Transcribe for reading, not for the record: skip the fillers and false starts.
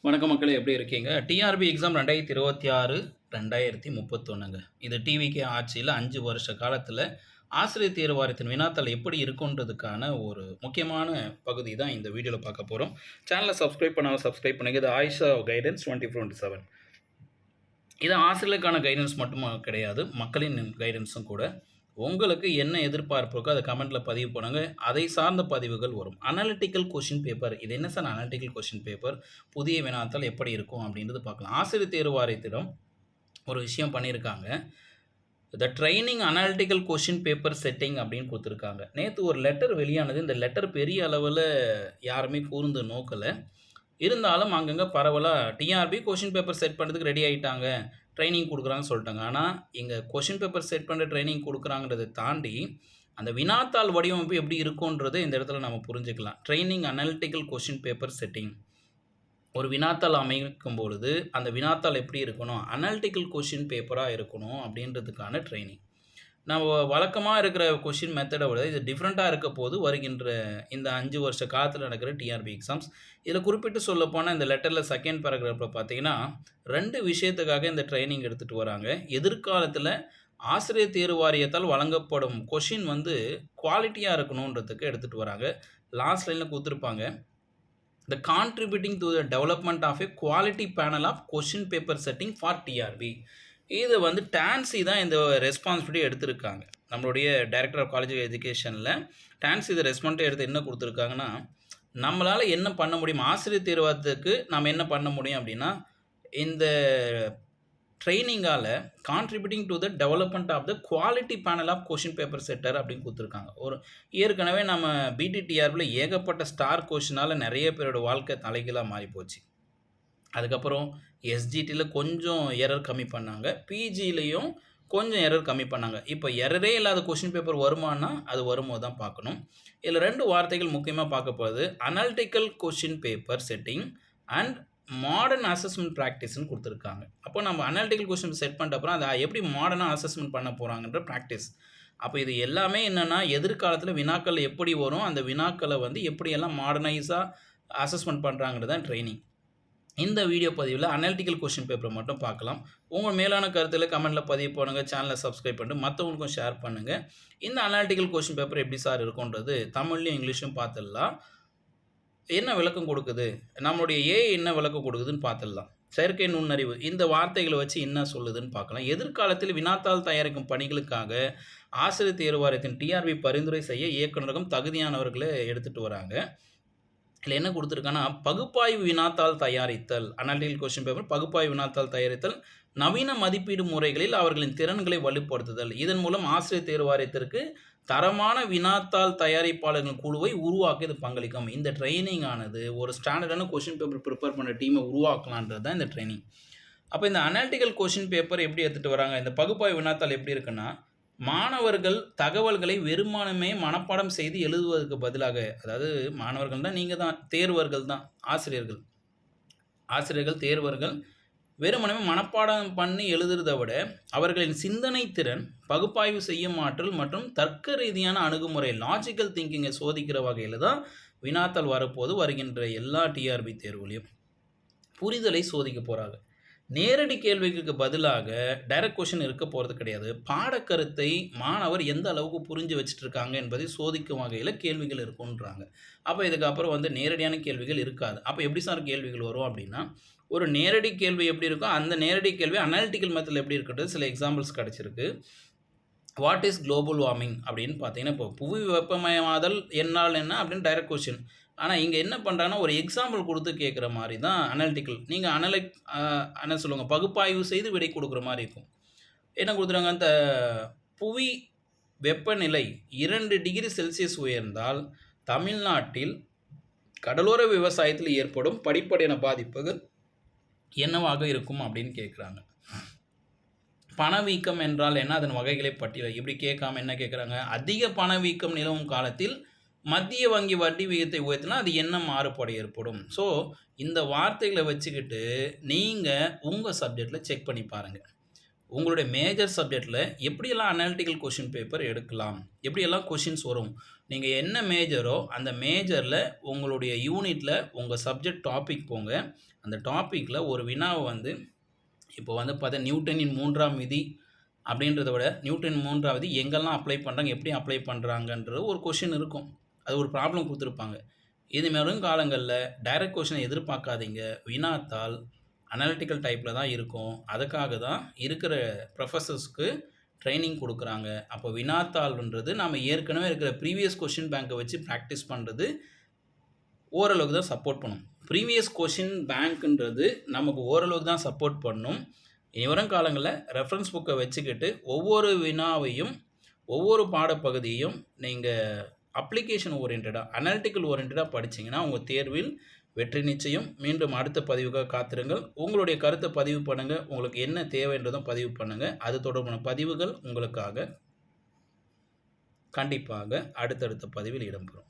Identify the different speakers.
Speaker 1: வணக்கம் மக்களே, எப்படி இருக்கீங்க? TRP exam 2026, 2031ங்க. இது டிவிகே ஆட்சியில 5 வருஷ காலத்தில ஆசிரியர் தேர்வு வாரியத்தின் வினாத்தாள் எப்படி இருக்குன்றதுக்கான ஒரு முக்கியமான பகுதி தான் இந்த வீடியோல பார்க்க போறோம். சேனலை சப்ஸ்கிரைப் பண்ணாம சப்ஸ்கிரைப் பண்ணுங்க. இது ஆயிஷா கைடன்ஸ் 24/7. இது ஆசிரியர்களுக்கான கைடன்ஸ் மட்டும் கிடையாது, மக்களின் கைடன்ஸும் கூட. உங்களுக்கு என்ன எதிர்பார்ப்பு இருக்கோ அதை கமெண்ட்ல பதிவு பண்ணுங்க. அதை சார்ந்த பதிவுகள் வரும். Analytical question paper. இது என்ன சார் அனலிட்டிக்கல் கொஸ்டின் பேப்பர்? புதிய வினாத்தாள் எப்படி இருக்கும் அப்படின்றது பார்க்கலாம். ஆசிரியர் தேர்வு வாரியத்திடம் ஒரு விஷயம் பண்ணியிருக்காங்க. The training analytical question paper setting அப்படின்னு கொடுத்துருக்காங்க. நேற்று ஒரு லெட்டர் வெளியானது. இந்த லெட்டர் பெரிய அளவில் யாருமே கூர்ந்து நோக்கலை. இருந்தாலும் அங்கங்கே பரவலாக டிஆர்பி கொஷின் பேப்பர் செட் பண்ணுறதுக்கு ரெடி ஆகிட்டாங்க, ட்ரைனிங் கொடுக்குறாங்கன்னு சொல்லிட்டாங்க. ஆனால் இங்கே கொஷின் பேப்பர் செட் பண்ணுற ட்ரைனிங் கொடுக்குறாங்கிறத தாண்டி அந்த வினாத்தாள் வடிவமைப்பு எப்படி இருக்குன்றதை இந்த இடத்துல நம்ம புரிஞ்சுக்கலாம். Training analytical question paper setting. ஒரு வினாத்தாள் அமைக்கும் பொழுது அந்த வினாத்தாள் எப்படி இருக்கணும், அனாலிட்டிக்கல் கொஷின் பேப்பராக இருக்கணும் அப்படின்றதுக்கான ட்ரைனிங். நம்ம வழக்கமாக இருக்கிற கொஷின் மெத்தடை விட இது டிஃப்ரெண்ட்டாக இருக்க போது வருகின்ற இந்த 5 வருஷ காலத்தில் நடக்கிற டிஆர்பி எக்ஸாம்ஸ். இதில் குறிப்பிட்டு சொல்லப்போனால் இந்த லெட்டரில் செகண்ட் பேராகிராஃபில் பார்த்தீங்கன்னா 2 விஷயத்துக்காக இந்த ட்ரைனிங் எடுத்துகிட்டு வராங்க. எதிர்காலத்தில் ஆசிரியர் தேர்வு வாரியத்தால் வழங்கப்படும் கொஷின் குவாலிட்டியாக இருக்கணுன்றதுக்கு எடுத்துகிட்டு வராங்க. லாஸ்ட் லைனில் கொடுத்துருப்பாங்க, the contributing to the development of a quality panel of question paper setting for TRB. இது டான்சி தான் இந்த ரெஸ்பான்சிபிலிட்டி எடுத்திருக்காங்க. நம்மளுடைய டைரக்டர் ஆஃப் காலேஜ் எஜுகேஷனில் டான்சி இதை ரெஸ்பான்சிபிலிட்டி எடுத்து என்ன கொடுத்துருக்காங்கன்னா, நம்மளால் என்ன பண்ண முடியும், ஆசிரியர் தேர்வாரத்துக்கு நம்ம என்ன பண்ண முடியும் அப்படின்னா, இந்த ட்ரைனிங்கால் contributing to the development of the quality panel of question paper setter அப்படின்னு கொடுத்துருக்காங்க. ஒரு ஏற்கனவே நம்ம பிடிடிஆர்பியில் ஏகப்பட்ட ஸ்டார் கொஷினால் நிறைய பேரோட வாழ்க்கை தலைகீழாக மாறி போச்சு. அதுக்கப்புறம் எஸ்ஜிடியில் கொஞ்சம் எரர் கம்மி பண்ணாங்க, பிஜிலையும் கொஞ்சம் எரர் கம்மி பண்ணாங்க. இப்போ எரரே இல்லாத கொஷின் பேப்பர் வருமானா அது வரும்போது தான் பார்க்கணும். இதில் 2 வார்த்தைகள் முக்கியமாக பார்க்க போகிறது, analytical question paper setting and modern assessment ப்ராக்டிஸ்ன்னு கொடுத்துருக்காங்க. அப்போ நம்ம அனாலிட்டிக்கல் கொஷின் செட் பண்ணிட்ட அப்புறம் அதை எப்படி மாடர்னாக அசஸ்மெண்ட் பண்ண போகிறாங்கன்ற ப்ராக்டிஸ். அப்போ இது எல்லாமே என்னென்னா, எதிர்காலத்தில் வினாக்கள் எப்படி வரும், அந்த வினாக்களை எப்படியெல்லாம் மாடர்னைஸாக அசஸ்மெண்ட் பண்ணுறாங்கிறது தான் ட்ரைனிங். இந்த வீடியோ பதிவில் அனாலிட்டிக்கல் கொஷின் பேப்பரை மட்டும் பார்க்கலாம். உங்கள் மேலான கருத்தில் கமெண்ட்டில் பதிவு பண்ணுங்கள். சேனலை சப்ஸ்கிரைப் பண்ணிட்டு மற்றவங்களுக்கும் ஷேர் பண்ணுங்கள். இந்த அனாலிட்டிக்கல் கொஷின் பேப்பர் எப்படி சார் இருக்குன்றது தமிழ்லையும் இங்கிலீஷும் பார்த்துடலாம். என்ன விளக்கம் கொடுக்குது, நம்மளுடைய ஏஐ என்ன விளக்கம் கொடுக்குதுன்னு பார்த்துடலாம். செயற்கை நுண்ணறிவு இந்த வார்த்தைகளை வச்சு என்ன சொல்லுதுன்னு பார்க்கலாம். எதிர்காலத்தில் வினாத்தாள் தயாரிக்கும் பணிகளுக்காக ஆசிரியர் தேர்வு வாரியத்தின் டிஆர்பி பரிந்துரை செய்ய இயக்குநரகம் தகுதியானவர்களை எடுத்துகிட்டு வராங்க. இதில் என்ன கொடுத்துருக்காங்கன்னா, பகுப்பாய்வு வினாத்தாள் தயாரித்தல், அனாலிட்டிக்கல் கொஸ்டின் பேப்பர் பகுப்பாய்வு வினாத்தாள் தயாரித்தல், நவீன மதிப்பீடு முறைகளில் அவர்களின் திறன்களை வலுப்படுத்துதல். இதன் மூலம் ஆசிரியர் தேர்வு வாரியத்திற்கு தரமான வினாத்தாள் தயாரிப்பாளர்கள் குழுவை உருவாக்க இது பங்களிக்கும். இந்த ட்ரைனிங் ஆனது ஒரு ஸ்டாண்டர்டான கொஸ்டின் பேப்பர் ப்ரிப்பேர் பண்ண டீமை உருவாக்கலான்றது தான் இந்த ட்ரைனிங். அப்போ இந்த அனாலிட்டிக்கல் கொஸ்டின் பேப்பர் எப்படி எடுத்துகிட்டு வராங்க, இந்த பகுப்பாய்வு வினாத்தாள் எப்படி இருக்குன்னா, மாணவர்கள் தகவல்களை வெறுமனமே மனப்பாடம் செய்து எழுதுவதற்கு பதிலாக, அதாவது மாணவர்கள் தான், நீங்கள் தான், தேர்வர்கள் தான், ஆசிரியர்கள் தேர்வர்கள் வெறுமனமே மனப்பாடம் பண்ணி எழுதுறதை விட அவர்களின் சிந்தனை திறன், பகுப்பாய்வு செய்யும் ஆற்றல் மற்றும் தர்க்க ரீதியான அணுகுமுறை, லாஜிக்கல் திங்கிங்கை சோதிக்கிற வகையில் தான் வினாத்தாள் வரப்போது வருகின்ற எல்லா டிஆர்பி தேர்வுலையும் புரிதலை சோதிக்க போகிறாங்க. நேரடி கேள்விக்கு பதிலாக டைரக்ட் கொஷின் இருக்க போகிறது கிடையாது. பாடக்கருத்தை மாணவர் எந்த அளவுக்கு புரிஞ்சு வச்சுட்டு இருக்காங்க என்பதை சோதிக்கும் வகையில் கேள்விகள் இருக்குன்றாங்க. அப்போ இதுக்கப்புறம் நேரடியான கேள்விகள் இருக்காது. அப்போ எப்படி சார் கேள்விகள் வரும் அப்படின்னா, ஒரு நேரடி கேள்வி எப்படி இருக்கும், அந்த நேரடி கேள்வி அனாலிட்டிக்கல் மெத்தடில் எப்படி இருக்குன்றது சில எக்ஸாம்பிள்ஸ் கிடச்சிருக்கு. வாட் இஸ் குளோபல் வார்மிங் அப்படின்னு பார்த்தீங்கன்னா, இப்போ புவி வெப்பமயமாதல் என்னால் என்ன அப்படின்னு டைரக்ட் கொஷின். ஆனால் இங்கே என்ன பண்ணுறாங்கன்னா, ஒரு எக்ஸாம்பிள் கொடுத்து கேட்குற மாதிரி தான் அனாலிட்டிக்கல். நீங்கள் என்ன சொல்லுவாங்க, பகுப்பாய்வு செய்து விடை கொடுக்குற மாதிரி இருக்கும். என்ன கொடுத்துறாங்க, அந்த புவி வெப்பநிலை 2 டிகிரி செல்சியஸ் உயர்ந்தால் தமிழ்நாட்டில் கடலோர விவசாயத்தில் ஏற்படும் படிப்படியான பாதிப்புகள் என்னவாக இருக்கும் அப்படின்னு கேட்குறாங்க. பணவீக்கம் என்றால் என்ன, அதன் வகைகளை பட்டியல் இப்படி கேட்காம என்ன கேட்குறாங்க, அதிக பணவீக்கம் நிலவும் காலத்தில் மத்திய வங்கி வட்டி விகிதத்தை உயர்த்தினா அது என்ன மாறுபாடு ஏற்படும். ஸோ இந்த வார்த்தைகளை வச்சுக்கிட்டு நீங்கள் உங்கள் சப்ஜெக்டில் செக் பண்ணி பாருங்கள். உங்களுடைய மேஜர் சப்ஜெக்டில் எப்படியெல்லாம் அனாலிட்டிக்கல் கொஷின் பேப்பர் எடுக்கலாம், எப்படியெல்லாம் கொஷின்ஸ் வரும், நீங்க என்ன மேஜரோ, அந்த மேஜர்ல உங்களுடைய யூனிட்ல உங்க சப்ஜெக்ட் டாபிக் போங்க. அந்த டாபிக்ல ஒரு வினாவ வந்து இப்போ வந்து பார்த்தா நியூட்டனின் 3ஆம் விதி அப்படின்றத விட, நியூட்டன் 3ஆம் விதி எங்கெல்லாம் அப்ளை பண்றாங்க, எப்படி அப்ளை பண்றாங்கன்ற ஒரு கொஸ்டின் இருக்கும். அது ஒரு ப்ராப்ளம் குடுத்துருப்பாங்க. இனி வருங்காலங்கள்ல டைரக்ட் கொஸ்டின எதிர்பார்க்காதீங்க. வினாத்தாள் அனலிட்டிக்கல் டைப்ல தான் இருக்கும். அதுக்காக தான் இருக்கிற புரொஃபசர்ஸ்க்கு ட்ரெய்னிங் குடுக்குறாங்க. அப்போ வினாத்தாள்ன்றது நாம ஏற்கனவே இருக்கிற ப்ரீவியஸ் கொஸ்டின் பேங்க்க வச்சு பிராக்டிஸ் பண்றது ஓரளவுக்கு தான் சப்போர்ட் பண்ணும். ப்ரீவியஸ் கொஸ்டின் பேங்க்ன்றது நமக்கு ஓரளவுக்கு தான் சப்போர்ட் பண்ணும். இனி வரும் காலங்கள்ல ரெஃபரன்ஸ் புக்க வச்சுக்கிட்டு ஒவ்வொரு வினாவையும், ஒவ்வொரு பாடப்பகுதியையும் நீங்க அப்ளிகேஷன் ஓரியன்டடா, அனலிட்டிக்கல் ஓரியன்டடா படிச்சீங்கன்னா, உங்க தேர்வில் வெற்றி நிச்சயம். மீண்டும் அடுத்த பதிவுக்காக காத்திருங்கள். உங்களுடைய கருத்த பதிவு பண்ணுங்க. உங்களுக்கு என்ன தேவைன்றதும் பதிவு பண்ணுங்க. அது தொடர்பான பதிவுகள் உங்களுக்காக கண்டிப்பாக அடுத்தடுத்த பதிவில் இடம்பெறும்.